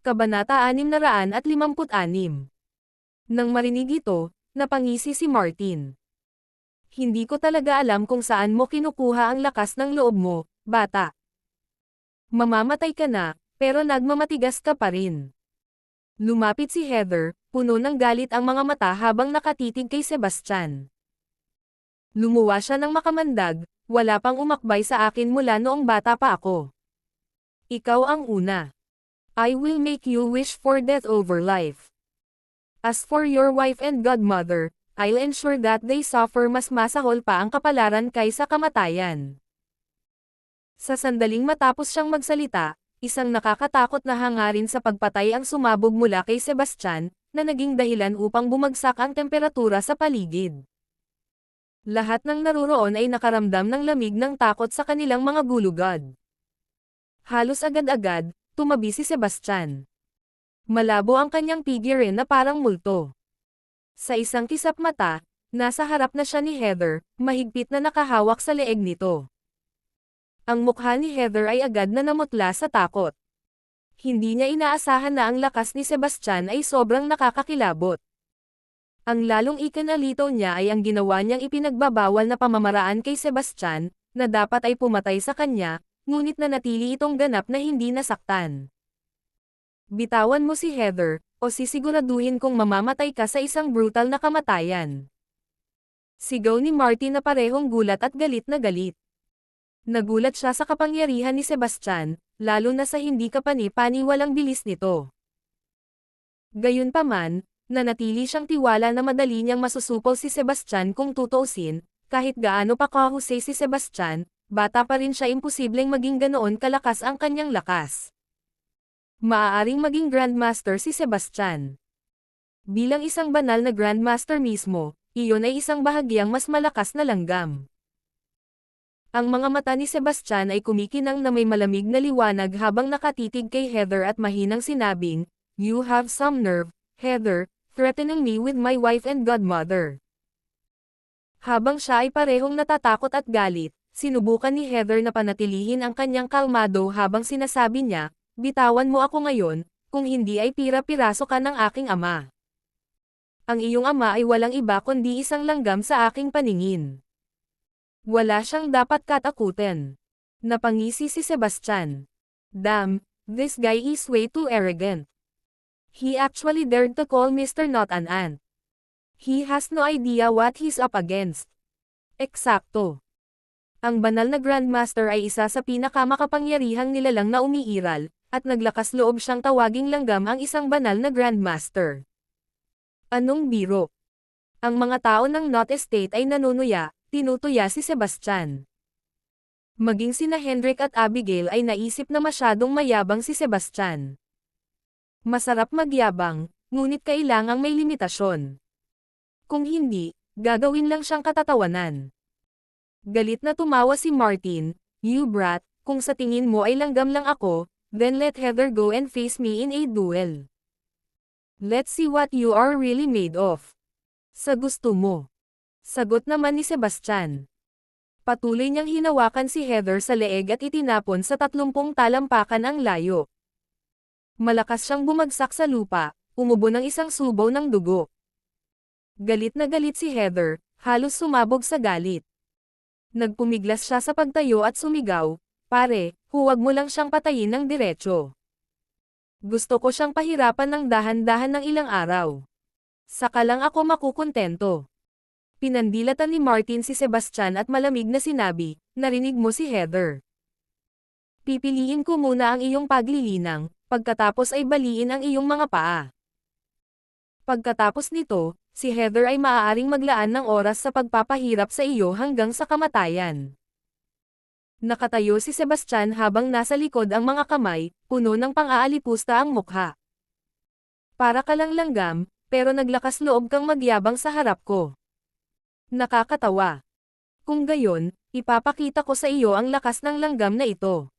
Kabanata 656. Nang marinig ito, napangisi si Martin. Hindi ko talaga alam kung saan mo kinukuha ang lakas ng loob mo, bata. Mamamatay ka na, pero nagmamatigas ka pa rin. Lumapit si Heather, puno ng galit ang mga mata habang nakatitig kay Sebastian. Lumuwa siya ng makamandag, wala pang umakbay sa akin mula noong bata pa ako. Ikaw ang una. I will make you wish for death over life. As for your wife and godmother, I'll ensure that they suffer mas masahol pa ang kapalaran kaysa kamatayan. Sa sandaling matapos siyang magsalita, isang nakakatakot na hangarin sa pagpatay ang sumabog mula kay Sebastian, na naging dahilan upang bumagsak ang temperatura sa paligid. Lahat ng naruroon ay nakaramdam ng lamig ng takot sa kanilang mga gulugod. Halos agad-agad, tumabi si Sebastian. Malabo ang kanyang pigirin na parang multo. Sa isang kisap mata, nasa harap na siya ni Heather, mahigpit na nakahawak sa leeg nito. Ang mukha ni Heather ay agad na namutla sa takot. Hindi niya inaasahan na ang lakas ni Sebastian ay sobrang nakakakilabot. Ang lalong ikinalito niya ay ang ginawa niyang ipinagbabawal na pamamaraan kay Sebastian, na dapat ay pumatay sa kanya, ngunit nanatili itong ganap na hindi nasaktan. Bitawan mo si Heather, o sisiguraduhin kong mamamatay ka sa isang brutal na kamatayan. Sigaw ni Martin na parehong gulat at galit na galit. Nagulat siya sa kapangyarihan ni Sebastian, lalo na sa hindi kapani-paniwalang bilis nito. Gayunpaman, nanatili siyang tiwala na madali niyang masusupol si Sebastian kung tutuusin, kahit gaano pa kahusay si Sebastian, bata pa rin siya, imposibleng maging ganoon kalakas ang kanyang lakas. Maaaring maging Grandmaster si Sebastian. Bilang isang banal na Grandmaster mismo, iyon ay isang bahagyang mas malakas na langgam. Ang mga mata ni Sebastian ay kumikinang na may malamig na liwanag habang nakatitig kay Heather at mahinang sinabing, "You have some nerve, Heather, threatening me with my wife and godmother." Habang siya ay parehong natatakot at galit, sinubukan ni Heather na panatilihin ang kanyang kalmado habang sinasabi niya, "Bitawan mo ako ngayon, kung hindi ay pira-piraso ka ng aking ama. Ang iyong ama ay walang iba kundi isang langgam sa aking paningin. Wala siyang dapat katakutin." Napangisi si Sebastian. "Damn, this guy is way too arrogant. He actually dared to call Mr. Not an ant. He has no idea what he's up against." Eksakto. Ang banal na Grandmaster ay isa sa pinakamakapangyarihang nilalang na umiiral, at naglakas loob siyang tawaging langgam ang isang banal na Grandmaster. Anong biro? Ang mga tao ng Knot Estate ay nanunuya, tinutuya si Sebastian. Maging sina Hendrik at Abigail ay naisip na masyadong mayabang si Sebastian. Masarap magyabang, ngunit kailangang may limitasyon. Kung hindi, gagawin lang siyang katatawanan. Galit na tumawa si Martin, "You brat, kung sa tingin mo ay langgam lang ako, then let Heather go and face me in a duel. Let's see what you are really made of." "Sa gusto mo." Sagot naman ni Sebastian. Patuloy niyang hinawakan si Heather sa leeg at itinapon sa 30 talampakan ang layo. Malakas siyang bumagsak sa lupa, umubo ng isang subaw ng dugo. Galit na galit si Heather, halos sumabog sa galit. Nagpumiglas siya sa pagtayo at sumigaw, "Pare, huwag mo lang siyang patayin ng diretso. Gusto ko siyang pahirapan ng dahan-dahan ng ilang araw. Saka lang ako makukontento." Pinandilatan ni Martin si Sebastian at malamig na sinabi, "Narinig mo si Heather. Pipiliin ko muna ang iyong paglilinang, pagkatapos ay baliin ang iyong mga paa." Pagkatapos nito, si Heather ay maaaring maglaan ng oras sa pagpapahirap sa iyo hanggang sa kamatayan. Nakatayo si Sebastian habang nasa likod ang mga kamay, puno ng pang-aalipusta ang mukha. "Para ka lang langgam, pero naglakas loob kang magyabang sa harap ko. Nakakatawa. Kung gayon, ipapakita ko sa iyo ang lakas ng langgam na ito."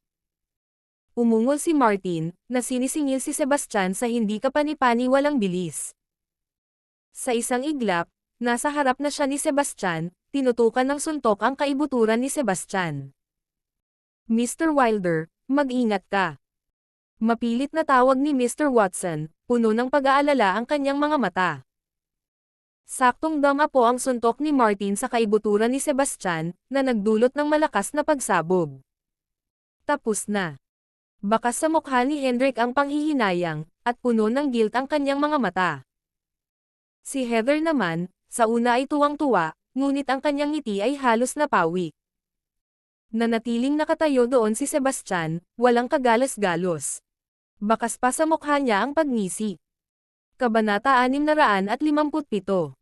Umungol si Martin, na sinisingil si Sebastian sa hindi kapani-paniwalang bilis. Sa isang iglap, nasa harap na siya ni Sebastian, tinutukan ng suntok ang kaibuturan ni Sebastian. "Mr. Wilder, mag-ingat ka. Mapilit na tawag ni Mr. Watson, puno ng pag-aalala ang kanyang mga mata. Saktong dama po ang suntok ni Martin sa kaibuturan ni Sebastian, na nagdulot ng malakas na pagsabog. Tapos na. Bakas sa mukha ni Hendrik ang panghihinayang, at puno ng guilt ang kanyang mga mata. Si Heather naman, sa una ay tuwang-tuwa, ngunit ang kanyang ngiti ay halos napawi. Nanatiling nakatayo doon si Sebastian, walang kagalos-galos. Bakas pa sa mukha niya ang pagngisi. Kabanata 657.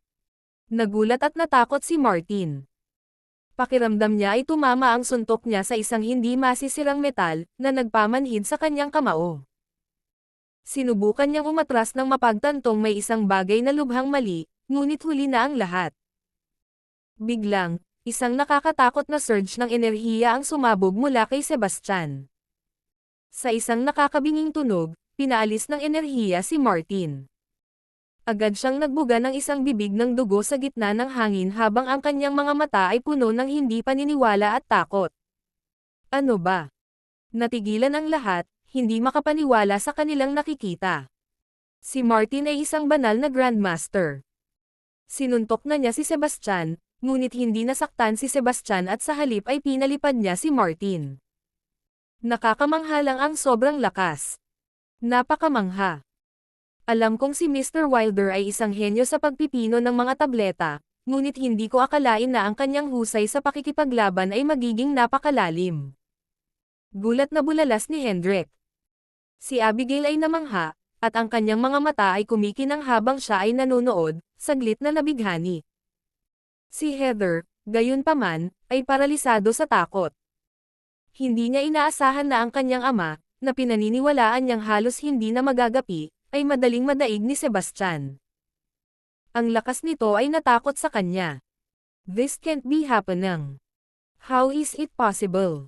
Nagulat at natakot si Martin. Pakiramdam niya ay tumama ang suntok niya sa isang hindi masisirang metal, na nagpamanhid sa kanyang kamao. Sinubukan niyang umatras nang mapagtantong may isang bagay na lubhang mali, ngunit huli na ang lahat. Biglang, isang nakakatakot na surge ng enerhiya ang sumabog mula kay Sebastian. Sa isang nakakabinging tunog, pinaalis ng enerhiya si Martin. Agad siyang nagbuga ng isang bibig ng dugo sa gitna ng hangin habang ang kanyang mga mata ay puno ng hindi paniniwala at takot. Ano ba? Natigilan ang lahat, hindi makapaniwala sa kanilang nakikita. Si Martin ay isang banal na Grandmaster. Sinuntok na niya si Sebastian, ngunit hindi nasaktan si Sebastian at sa halip ay pinalipad niya si Martin. Nakakamangha lang ang sobrang lakas. Napakamangha. Alam kong si Mr. Wilder ay isang henyo sa pagpipino ng mga tableta, ngunit hindi ko akalain na ang kanyang husay sa pakikipaglaban ay magiging napakalalim. Gulat na bulalas ni Hendrik. Si Abigail ay namangha, at ang kanyang mga mata ay kumikinang habang siya ay nanonood, saglit na nabighani. Si Heather, gayunpaman, ay paralisado sa takot. Hindi niya inaasahan na ang kanyang ama, na pinaniniwalaan niyang halos hindi na magagapi, ay madaling madaig ni Sebastian. Ang lakas nito ay natakot sa kanya. This can't be happening. How is it possible?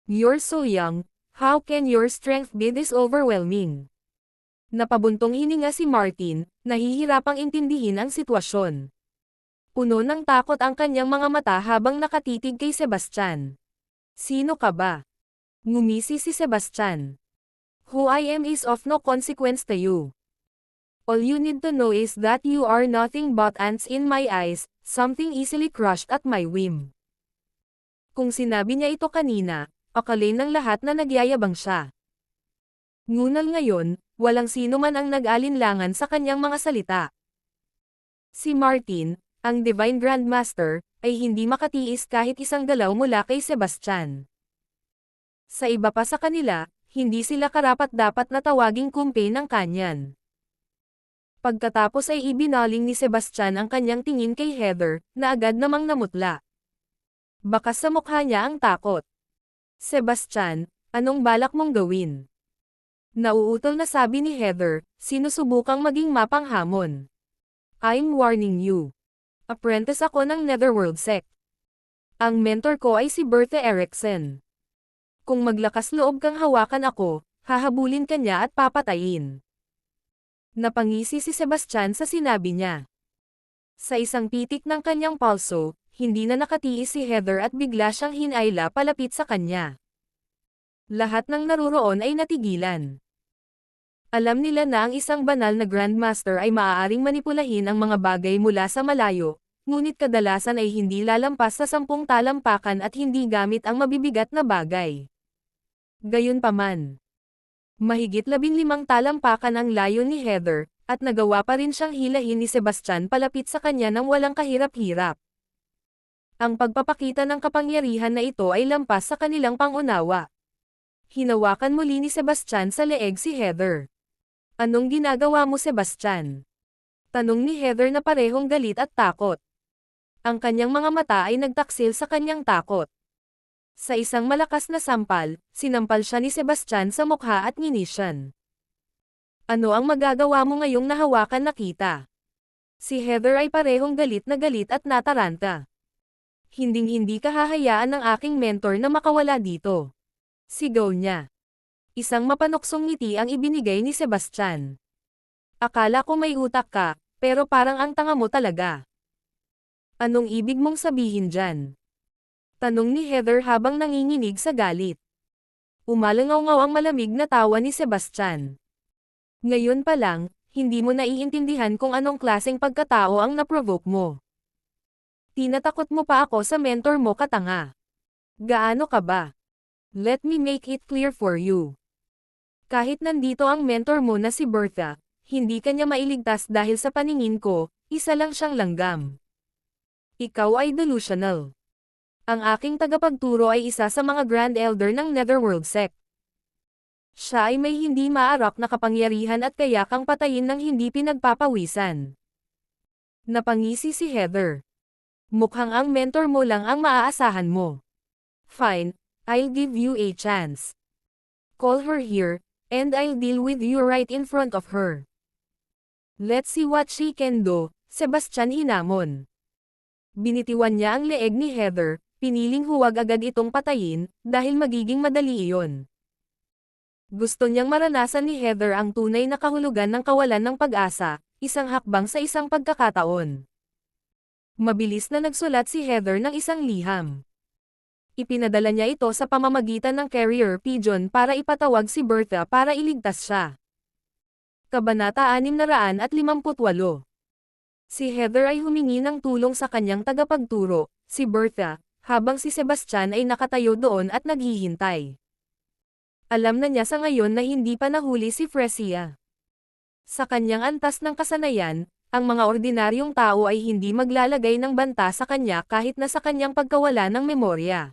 You're so young, how can your strength be this overwhelming? Napabuntong hininga si Martin, nahihirapang intindihin ang sitwasyon. Puno ng takot ang kanyang mga mata habang nakatitig kay Sebastian. Sino ka ba? Ngumisi si Sebastian. Who I am is of no consequence to you. All you need to know is that you are nothing but ants in my eyes, something easily crushed at my whim. Kung sinabi niya ito kanina, akalain ng lahat na nagyayabang siya. Ngunit ngayon, walang sino man ang nag-alinlangan sa kanyang mga salita. Si Martin, ang Divine Grandmaster, ay hindi makatiis kahit isang galaw mula kay Sebastian. Sa iba pa sa kanila, hindi sila karapat-dapat na tawaging kumpe ng kanyan. Pagkatapos ay ibinaling ni Sebastian ang kanyang tingin kay Heather, na agad namang namutla. Bakas sa mukha niya ang takot. Sebastian, anong balak mong gawin? Nauutol na sabi ni Heather, sinusubukang maging mapanghamon. I'm warning you. Apprentice ako ng Netherworld Sect. Ang mentor ko ay si Bertha Erickson. Kung maglakas loob kang hawakan ako, hahabulin ka niya at papatayin. Napangisi si Sebastian sa sinabi niya. Sa isang pitik ng kanyang palso, hindi na nakatiis si Heather at bigla siyang hinayla palapit sa kanya. Lahat ng naruroon ay natigilan. Alam nila na ang isang banal na Grandmaster ay maaaring manipulahin ang mga bagay mula sa malayo, ngunit kadalasan ay hindi lalampas sa 10 talampakan at hindi gamit ang mabibigat na bagay. Gayunpaman, mahigit 15 talampakan ang layo ni Heather, at nagawa pa rin siyang hilahin ni Sebastian palapit sa kanya ng walang kahirap-hirap. Ang pagpapakita ng kapangyarihan na ito ay lampas sa kanilang pangunawa. Hinawakan muli ni Sebastian sa leeg si Heather. Anong ginagawa mo, Sebastian? Tanong ni Heather na parehong galit at takot. Ang kanyang mga mata ay nagtaksil sa kanyang takot. Sa isang malakas na sampal, sinampal siya ni Sebastian sa mukha at nginisyan. Ano ang magagawa mo ngayong nahawakan na kita? Si Heather ay parehong galit at nataranta. Hinding-hindi ka hahayaan ng aking mentor na makawala dito. Sigaw niya. Isang mapanuksong ngiti ang ibinigay ni Sebastian. Akala ko may utak ka, pero parang ang tanga mo talaga. Anong ibig mong sabihin dyan? Tanong ni Heather habang nanginginig sa galit. Umalangaw-ngaw ang malamig na tawa ni Sebastian. Ngayon pa lang, hindi mo naiintindihan kung anong klaseng pagkatao ang naprovoke mo. Tinatakot mo pa ako sa mentor mo, katanga. Gaano ka ba? Let me make it clear for you. Kahit nandito ang mentor mo na si Bertha, hindi kanya mailigtas dahil sa paningin ko, isa lang siyang langgam. Ikaw ay delusional. Ang aking tagapagturo ay isa sa mga Grand Elder ng Netherworld Sect. Siya ay may hindi maarak na kapangyarihan at kaya kang patayin ng hindi pinagpapawisan. Napangisi si Heather. Mukhang ang mentor mo lang ang maaasahan mo. Fine, I'll give you a chance. Call her here, and I'll deal with you right in front of her. Let's see what she can do, Sebastian hinamon. Binitiwan niya ang leeg ni Heather, piniling huwag agad itong patayin, dahil magiging madali iyon. Gusto niyang maranasan ni Heather ang tunay na kahulugan ng kawalan ng pag-asa, isang hakbang sa isang pagkakataon. Mabilis na nagsulat si Heather ng isang liham. Ipinadala niya ito sa pamamagitan ng carrier pigeon para ipatawag si Bertha para iligtas siya. Kabanata 658. Si Heather ay humingi ng tulong sa kanyang tagapagturo, si Bertha, habang si Sebastian ay nakatayo doon at naghihintay. Alam na niya sa ngayon na hindi pa nahuli si Fresia. Sa kanyang antas ng kasanayan, ang mga ordinaryong tao ay hindi maglalagay ng banta sa kanya kahit na sa kanyang pagkawala ng memorya.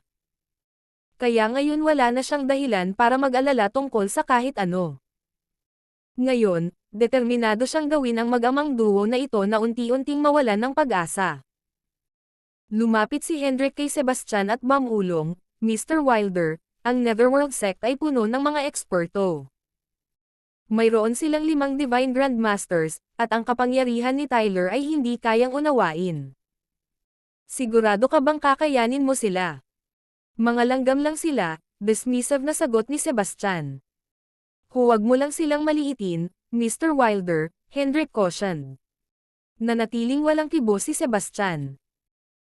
Kaya ngayon wala na siyang dahilan para mag-alala tungkol sa kahit ano. Ngayon, determinado siyang gawin ang mag-amang duo na ito na unti-unting mawalan ng pag-asa. Lumapit si Hendrik kay Sebastian at mamulong, Mr. Wilder, ang Netherworld Sect ay puno ng mga eksperto. Mayroon silang 5 Divine Grandmasters, at ang kapangyarihan ni Tyler ay hindi kayang unawain. Sigurado ka bang kakayanin mo sila? Mga langgam lang sila, dismissive na sagot ni Sebastian. Huwag mo lang silang maliitin, Mr. Wilder, Hendrik cautioned. Nanatiling walang kibo si Sebastian.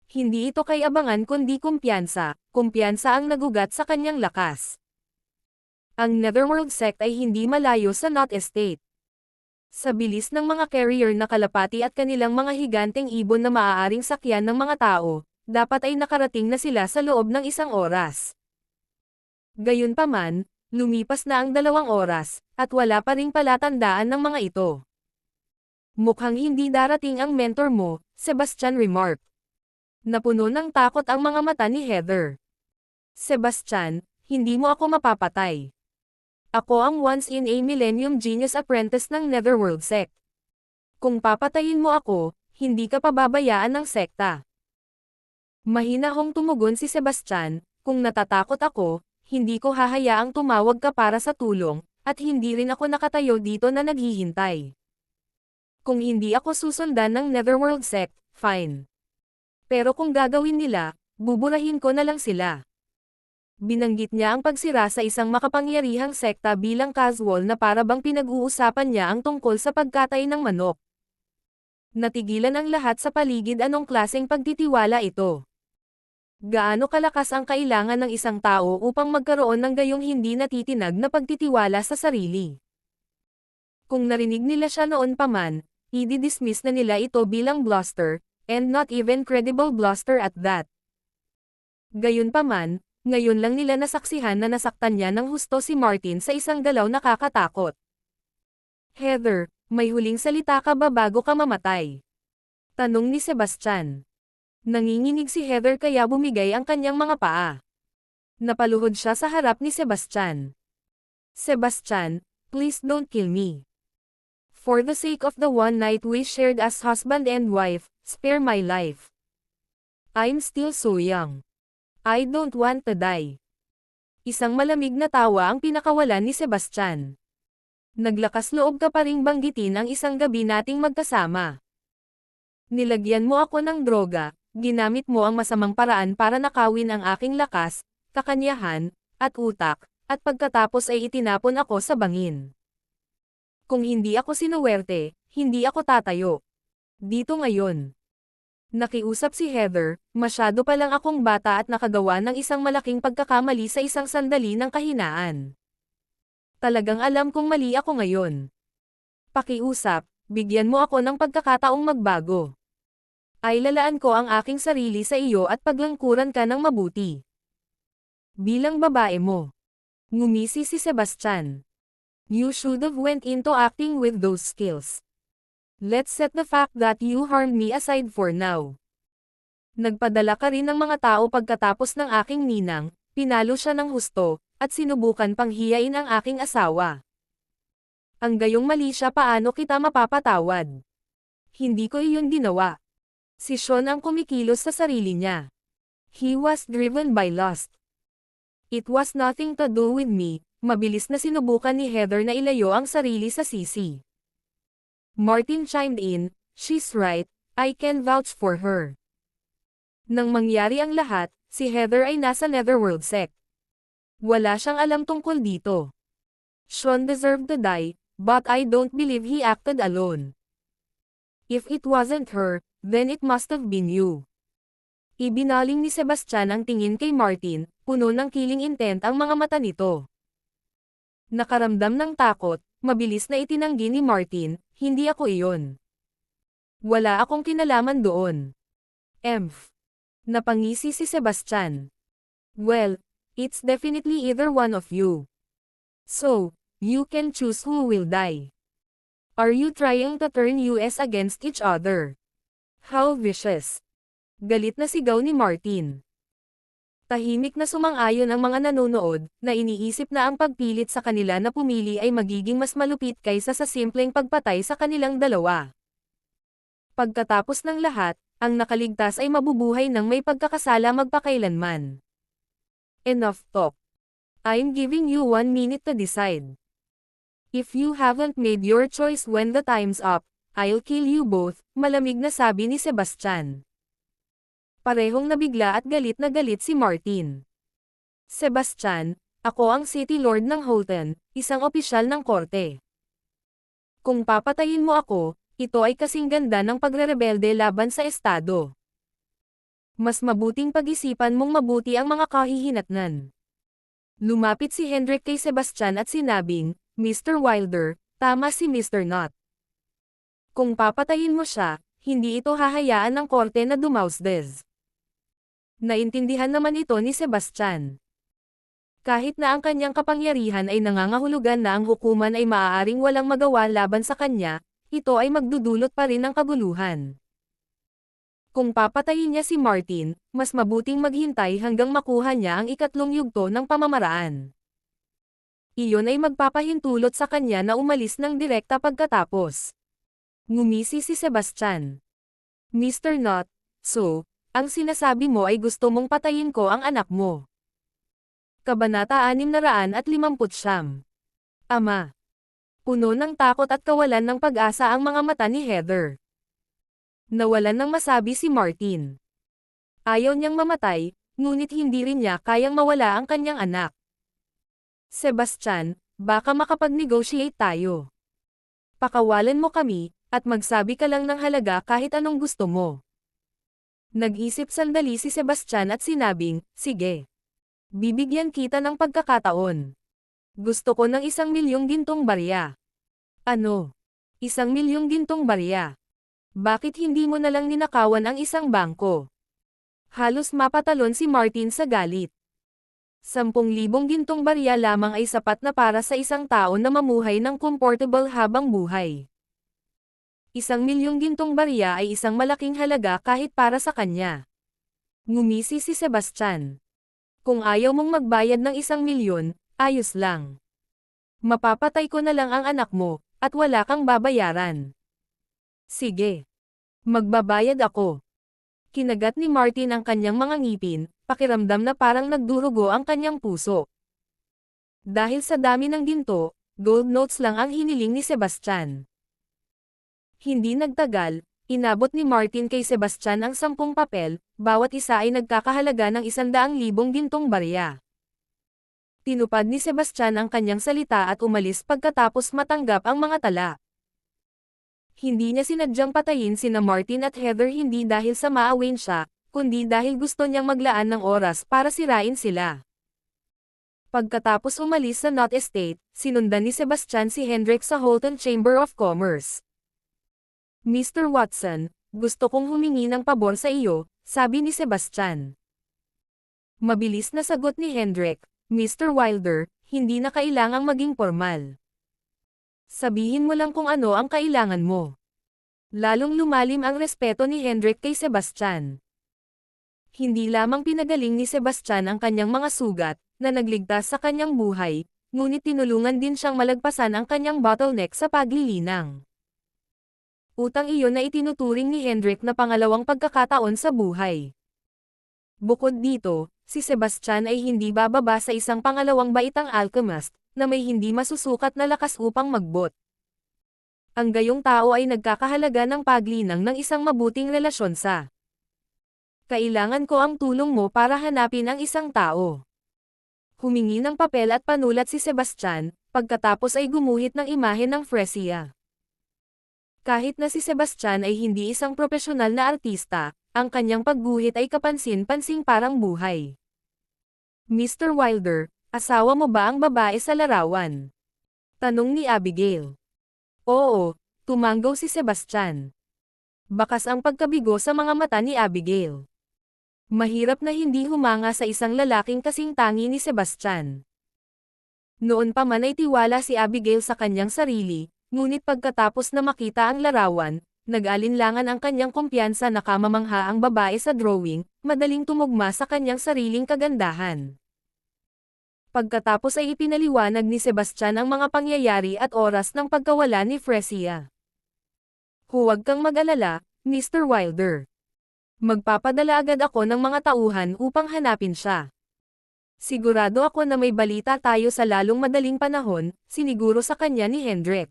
Hindi ito kay abangan kundi kumpiyansa ang nagugat sa kanyang lakas. Ang Netherworld Sect ay hindi malayo sa Knot Estate. Sa bilis ng mga carrier na kalapati at kanilang mga higanteng ibon na maaaring sakyan ng mga tao, dapat ay nakarating na sila sa loob ng 1 oras. Gayunpaman, lumipas na ang 2 oras, at wala pa ring palatandaan ng mga ito. Mukhang hindi darating ang mentor mo, Sebastian remarked. Napuno ng takot ang mga mata ni Heather. Sebastian, hindi mo ako mapapatay. Ako ang once-in-a-millennium genius apprentice ng Netherworld Sect. Kung papatayin mo ako, hindi ka pababayaan ng sekta. Mahinahong tumugon si Sebastian, kung natatakot ako, hindi ko hahayaang tumawag ka para sa tulong, at hindi rin ako nakatayo dito na naghihintay. Kung hindi ako susundan ng Netherworld Sect, fine. Pero kung gagawin nila, buburahin ko na lang sila. Binanggit niya ang pagsira sa isang makapangyarihang sekta bilang casual na para bang pinag-uusapan niya ang tungkol sa pagkatay ng manok. Natigilan ang lahat sa paligid. Anong klaseng pagtitiwala ito? Gaano kalakas ang kailangan ng isang tao upang magkaroon ng gayong hindi natitinag na pagtitiwala sa sarili? Kung narinig nila siya noon pa man, i-dismiss na nila ito bilang bluster, and not even credible bluster at that. Gayunpaman, ngayon lang nila nasaksihan na nasaktan niya ng husto si Martin sa isang galaw nakakatakot. Heather, may huling salita ka ba bago ka mamatay? Tanong ni Sebastian. Nanginginig si Heather kaya bumigay ang kanyang mga paa. Napaluhod siya sa harap ni Sebastian. Sebastian, please don't kill me. For the sake of the one night we shared as husband and wife, spare my life. I'm still so young. I don't want to die. Isang malamig na tawa ang pinakawalan ni Sebastian. Naglakas loob ka pa ring banggitin ang isang gabi nating magkasama. Nilagyan mo ako ng droga, ginamit mo ang masamang paraan para nakawin ang aking lakas, kakanyahan, at utak, at pagkatapos ay itinapon ako sa bangin. Kung hindi ako sinuwerte, hindi ako tatayo dito ngayon. Nakiusap si Heather, masyado pa lang akong bata at nakagawa ng isang malaking pagkakamali sa isang sandali ng kahinaan. Talagang alam kong mali ako ngayon. Pakiusap, bigyan mo ako ng pagkakataong magbago. Ay lalaan ko ang aking sarili sa iyo at paglangkuran ka ng mabuti. Bilang babae mo. Ngumisi si Sebastian. You should have went into acting with those skills. Let's set the fact that you harmed me aside for now. Nagpadala ka rin ng mga tao pagkatapos ng aking ninang, pinalo siya ng husto, at sinubukan pang hiyain ang aking asawa. Ang gayong mali siya, paano kita mapapatawad? Hindi ko iyon ginawa. Si Sean ang kumikilos sa sarili niya. He was driven by lust. It was nothing to do with me. Mabilis na sinubukan ni Heather na ilayo ang sarili sa sisi. Martin chimed in, she's right, I can vouch for her. Nang mangyari ang lahat, si Heather ay nasa Netherworld sect. Wala siyang alam tungkol dito. Sean deserved to die, but I don't believe he acted alone. If it wasn't her, then it must have been you. Ibinaling ni Sebastian ang tingin kay Martin, puno ng killing intent ang mga mata nito. Nakaramdam ng takot, mabilis na itinanggi ni Martin, hindi ako iyon. Wala akong kinalaman doon. Emph. Napangisi si Sebastian. Well, it's definitely either one of you. So, you can choose who will die. Are you trying to turn us against each other? How vicious. Galit na sigaw ni Martin. Tahimik na sumang-ayon ang mga nanonood, na iniisip na ang pagpilit sa kanila na pumili ay magiging mas malupit kaysa sa simpleng pagpatay sa kanilang dalawa. Pagkatapos ng lahat, ang nakaligtas ay mabubuhay ng may pagkakasala magpakailanman. Enough talk. I'm giving you 1 minute to decide. If you haven't made your choice when the time's up, I'll kill you both, malamig na sabi ni Sebastian. Parehong nabigla at galit na galit si Martin. Sebastian, ako ang City Lord ng Holton, isang opisyal ng korte. Kung papatayin mo ako, ito ay kasing ganda ng pagrerebelde laban sa estado. Mas mabuting pag-isipan mong mabuti ang mga kahihinatnan. Lumapit si Hendrik kay Sebastian at sinabing, Mr. Wilder, tama si Mr. Knott. Kung papatayin mo siya, hindi ito hahayaan ng korte na dumausdes. Naintindihan naman ito ni Sebastian. Kahit na ang kanyang kapangyarihan ay nangangahulugan na ang hukuman ay maaaring walang magawa laban sa kanya, ito ay magdudulot pa rin ng kaguluhan. Kung papatayin niya si Martin, mas mabuting maghintay hanggang makuha niya ang ikatlong yugto ng pamamaraan. Iyon ay magpapahintulot sa kanya na umalis ng direkta pagkatapos. Ngumisi si Sebastian. Mr. Knott, so, ang sinasabi mo ay gusto mong patayin ko ang anak mo. Kabanata 659. Ama. Puno ng takot at kawalan ng pag-asa ang mga mata ni Heather. Nawalan ng masabi si Martin. Ayaw niyang mamatay, ngunit hindi rin niya kayang mawala ang kanyang anak. Sebastian, baka makapag-negotiate tayo. Pakawalan mo kami, at magsabi ka lang ng halaga kahit anong gusto mo. Nag-isip sandali si Sebastian at sinabing, sige. Bibigyan kita ng pagkakataon. Gusto ko ng 1,000,000 gintong barya. Ano? 1,000,000 gintong barya. Bakit hindi mo na lang ninakawan ang isang bangko? Halos mapatalon si Martin sa galit. 10,000 gintong barya lamang ay sapat na para sa isang tao na mamuhay ng comfortable habang buhay. 1,000,000 gintong barya ay isang malaking halaga kahit para sa kanya. Ngumisi si Sebastian. Kung ayaw mong magbayad ng 1,000,000, ayos lang. Mapapatay ko na lang ang anak mo, at wala kang babayaran. Sige. Magbabayad ako. Kinagat ni Martin ang kanyang mga ngipin, pakiramdam na parang nagdurugo ang kanyang puso. Dahil sa dami ng ginto, gold notes lang ang hiniling ni Sebastian. Hindi nagtagal, inabot ni Martin kay Sebastian ang 10 papel, bawat isa ay nagkakahalaga ng 100,000 gintong barya. Tinupad ni Sebastian ang kanyang salita at umalis pagkatapos matanggap ang mga tala. Hindi niya sinadyang patayin sina Martin at Heather hindi dahil sa maawain siya, kundi dahil gusto niyang maglaan ng oras para sirain sila. Pagkatapos umalis sa Knott Estate, sinundan ni Sebastian si Hendrik sa Holton Chamber of Commerce. Mr. Watson, gusto kong humingi ng pabor sa iyo, sabi ni Sebastian. Mabilis na sagot ni Hendrik, Mr. Wilder, hindi na kailangang maging formal. Sabihin mo lang kung ano ang kailangan mo. Lalong lumalim ang respeto ni Hendrik kay Sebastian. Hindi lamang pinagaling ni Sebastian ang kanyang mga sugat, na nagligtas sa kanyang buhay, ngunit tinulungan din siyang malagpasan ang kanyang bottleneck sa paglilinang. Utang iyon na itinuturing ni Hendrik na pangalawang pagkakataon sa buhay. Bukod dito, si Sebastian ay hindi bababa sa isang pangalawang baitang alchemist, na may hindi masusukat na lakas upang magbot. Ang gayong tao ay nagkakahalaga ng paglinang ng isang mabuting relasyon sa. Kailangan ko ang tulong mo para hanapin ang isang tao. Humingi ng papel at panulat si Sebastian, pagkatapos ay gumuhit ng imahe ng Fresia. Kahit na si Sebastian ay hindi isang profesional na artista, ang kanyang pagguhit ay kapansin-pansing parang buhay. Mr. Wilder, asawa mo ba ang babae sa larawan? Tanong ni Abigail. Oo, tumanggaw si Sebastian. Bakas ang pagkabigo sa mga mata ni Abigail. Mahirap na hindi humanga sa isang lalaking kasing tangi ni Sebastian. Noon pa man ay tiwala si Abigail sa kanyang sarili, ngunit pagkatapos na makita ang larawan, nag-alinlangan ang kanyang kumpiyansa na kamamangha ang babae sa drawing, madaling tumugma sa kanyang sariling kagandahan. Pagkatapos ay ipinaliwanag ni Sebastian ang mga pangyayari at oras ng pagkawala ni Fresia. Huwag kang mag-alala, Mr. Wilder. Magpapadala agad ako ng mga tauhan upang hanapin siya. Sigurado ako na may balita tayo sa lalong madaling panahon, siniguro sa kanya ni Hendrik.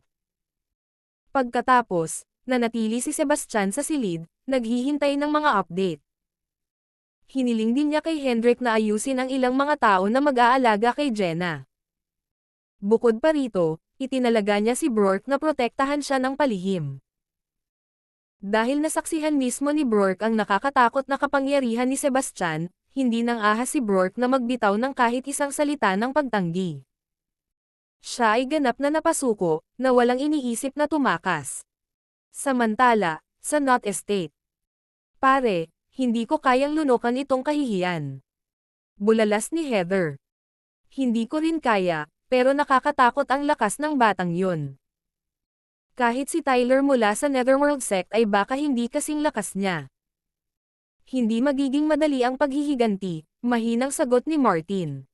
Pagkatapos, nanatili si Sebastian sa silid, naghihintay ng mga update. Hiniling din niya kay Hendrik na ayusin ang ilang mga tao na mag-aalaga kay Jenna. Bukod pa rito, itinalaga niya si Brooke na protektahan siya ng palihim. Dahil nasaksihan mismo ni Brooke ang nakakatakot na kapangyarihan ni Sebastian, hindi nang ahas si Brooke na magbitaw ng kahit isang salita ng pagtanggi. Siya ay ganap na napasuko, na walang iniisip na tumakas. Samantala, sa Knott Estate. Pare, hindi ko kayang lunukan itong kahihiyan. Bulalas ni Heather. Hindi ko rin kaya, pero nakakatakot ang lakas ng batang yun. Kahit si Tyler mula sa Netherworld Sect ay baka hindi kasing lakas niya. Hindi magiging madali ang paghihiganti, mahinang sagot ni Martin.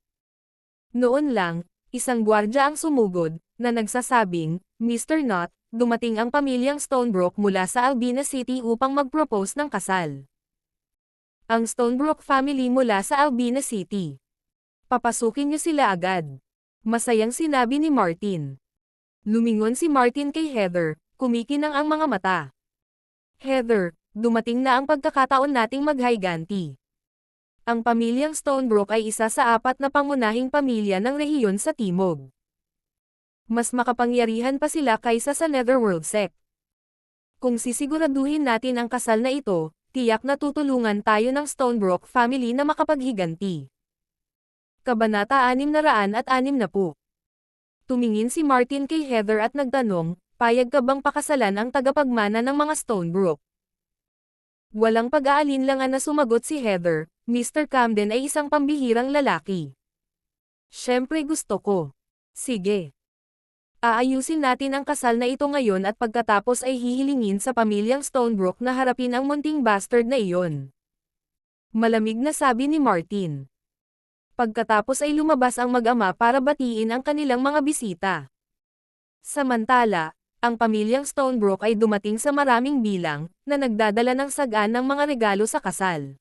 Noon lang, isang gwardya ang sumugod, na nagsasabing, Mr. Knott, dumating ang pamilyang Stonebrook mula sa Albina City upang mag-propose ng kasal. Ang Stonebrook family mula sa Albina City. Papasukin niyo sila agad. Masayang sinabi ni Martin. Lumingon si Martin kay Heather, kumikinang ang mga mata. Heather, dumating na ang pagkakataon nating maghayganti. Ang pamilyang Stonebrook ay isa sa 4 na pangunahing pamilya ng rehiyon sa Timog. Mas makapangyarihan pa sila kaysa sa Netherworld Sect. Kung sisiguraduhin natin ang kasal na ito, tiyak na tutulungan tayo ng Stonebrook family na makapaghiganti. Kabanata 660. Tumingin si Martin kay Heather at nagtanong, payag ka bang pakasalan ang tagapagmana ng mga Stonebrook? Walang pag-aalinlangan na sumagot si Heather, Mr. Camden ay isang pambihirang lalaki. Siyempre gusto ko. Sige. Aayusin natin ang kasal na ito ngayon at pagkatapos ay hihilingin sa pamilyang Stonebrook na harapin ang munting bastard na iyon. Malamig na sabi ni Martin. Pagkatapos ay lumabas ang mag-ama para batiin ang kanilang mga bisita. Samantala, ang pamilyang Stonebrook ay dumating sa maraming bilang, na nagdadala ng sagaan ng mga regalo sa kasal.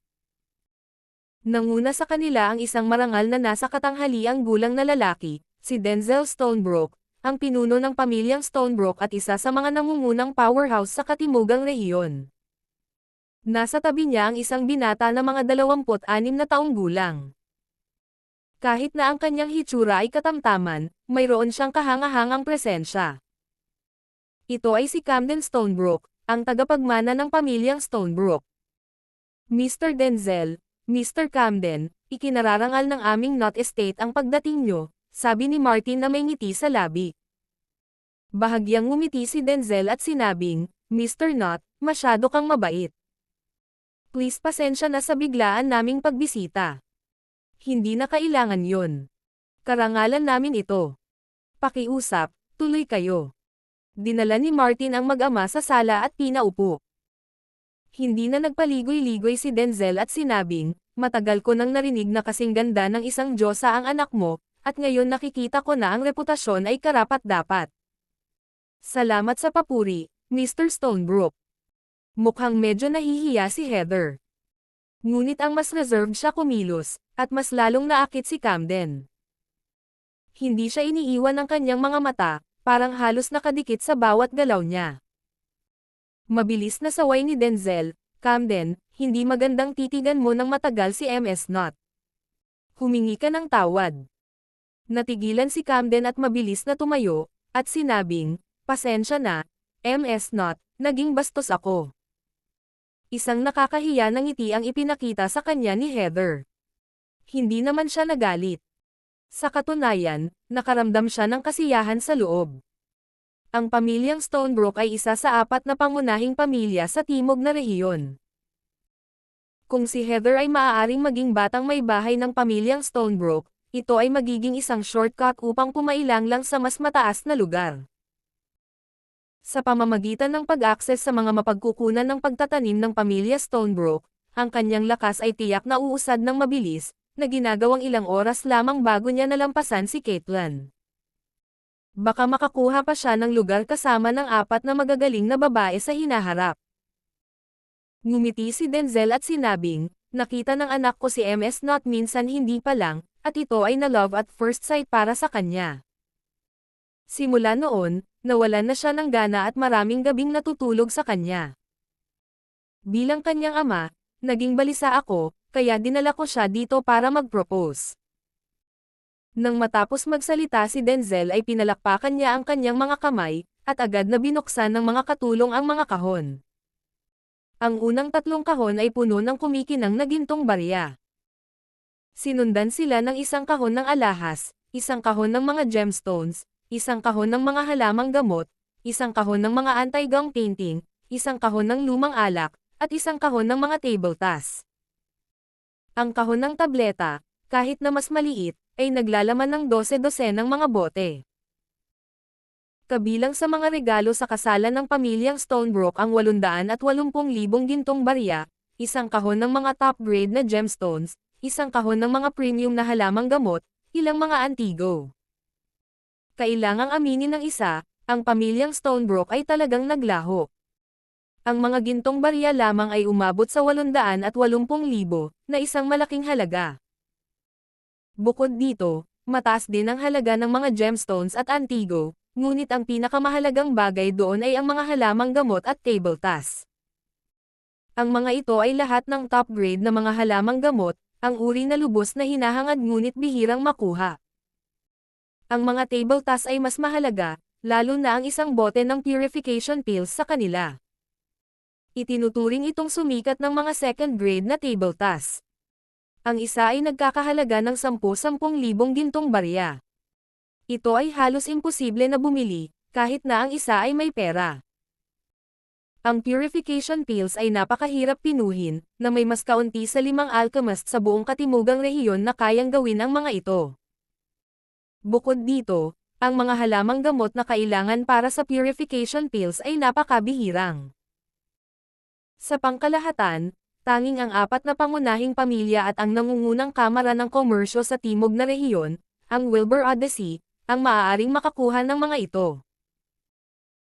Nanguna sa kanila ang isang marangal na nasa katanghaliang gulang na lalaki, si Denzel Stonebrook, ang pinuno ng pamilyang Stonebrook at isa sa mga nangungunang powerhouse sa katimugang rehiyon. Nasa tabi niya ang isang binata na mga 26 na taong gulang. Kahit na ang kanyang hitsura ay katamtaman, mayroon siyang kahangahangang presensya. Ito ay si Camden Stonebrook, ang tagapagmana ng pamilyang Stonebrook. Mr. Denzel, Mr. Camden, ikinararangal ng aming Knott Estate ang pagdating nyo, sabi ni Martin na may ngiti sa labi. Bahagyang ngumiti si Denzel at sinabing, Mr. Knott, masyado kang mabait. Please pasensya na sa biglaan naming pagbisita. Hindi na kailangan yun. Karangalan namin ito. Pakiusap, tuloy kayo. Dinala ni Martin ang mag-ama sa sala at pinaupo. Hindi na nagpaligoy-ligoy si Denzel at sinabing, matagal ko nang narinig na kasing ganda ng isang Diyosa ang anak mo, at ngayon nakikita ko na ang reputasyon ay karapat-dapat. Salamat sa papuri, Mr. Stonebrook. Mukhang medyo nahihiya si Heather. Ngunit ang mas reserved siya kumilos, at mas lalong naakit si Camden. Hindi siya iniiwan ng kanyang mga mata, parang halos nakadikit sa bawat galaw niya. Mabilis na saway ni Denzel, Camden, hindi magandang titigan mo ng matagal si Ms. Knott. Humingi ka ng tawad. Natigilan si Camden at mabilis na tumayo, at sinabing, pasensya na, Ms. Knott, naging bastos ako. Isang nakakahiya na ngiti ang ipinakita sa kanya ni Heather. Hindi naman siya nagalit. Sa katunayan, nakaramdam siya ng kasiyahan sa loob. Ang pamilyang Stonebrook ay isa sa 4 na pangunahing pamilya sa timog na rehiyon. Kung si Heather ay maaaring maging batang may bahay ng pamilyang Stonebrook, ito ay magiging isang shortcut upang pumailang sa mas mataas na lugar. Sa pamamagitan ng pag-access sa mga mapagkukunan ng pagtatanim ng pamilya Stonebrook, ang kanyang lakas ay tiyak na uusad ng mabilis, na ginagawang ilang oras lamang bago niya nalampasan si Caitlin. Baka makakuha pa siya ng lugar kasama ng 4 na magagaling na babae sa hinaharap. Ngumiti si Denzel at sinabing, nakita ng anak ko si Ms. Knott minsan hindi pa lang, at ito ay na love at first sight para sa kanya. Simula noon, nawalan na siya ng gana at maraming gabing natutulog sa kanya. Bilang kanyang ama, naging balisa ako, kaya dinala ko siya dito para mag-propose. Nang matapos magsalita si Denzel ay pinalakpakan niya ang kanyang mga kamay, at agad na binuksan ng mga katulong ang mga kahon. Ang unang 3 kahon ay puno ng kumikinang na gintong barya. Sinundan sila ng isang kahon ng alahas, isang kahon ng mga gemstones, isang kahon ng mga halamang gamot, isang kahon ng mga anti-gong painting, isang kahon ng lumang alak, at isang kahon ng mga table tas. Ang kahon ng tableta, kahit na mas maliit, ay naglalaman ng 12 ng mga bote. Kabilang sa mga regalo sa kasalan ng pamilyang Stonebrook ang 880,000 gintong barya, isang kahon ng mga top-grade na gemstones, isang kahon ng mga premium na halamang gamot, ilang mga antigo. Kailangang aminin ng isa, ang pamilyang Stonebrook ay talagang naglaho. Ang mga gintong barya lamang ay umabot sa 880,000, na isang malaking halaga. Bukod dito, mataas din ang halaga ng mga gemstones at antigo, ngunit ang pinakamahalagang bagay doon ay ang mga halamang gamot at table tas. Ang mga ito ay lahat ng top grade na mga halamang gamot, ang uri na lubos na hinahangad ngunit bihirang makuha. Ang mga table tas ay mas mahalaga, lalo na ang isang bote ng purification pills sa kanila. Itinuturing itong sumikat ng mga second grade na table tas. Ang isa ay nagkakahalaga ng 10,000 gintong barya. Ito ay halos imposible na bumili, kahit na ang isa ay may pera. Ang purification pills ay napakahirap pinuhin, na may mas kaunti sa 5 alchemist sa buong katimugang rehiyon na kayang gawin ang mga ito. Bukod dito, ang mga halamang gamot na kailangan para sa purification pills ay napakabihirang. Sa pangkalahatan, tanging ang 4 na pangunahing pamilya at ang nangungunang kamara ng komersyo sa timog na rehiyon, ang Wilbur Odyssey, ang maaaring makakuha ng mga ito.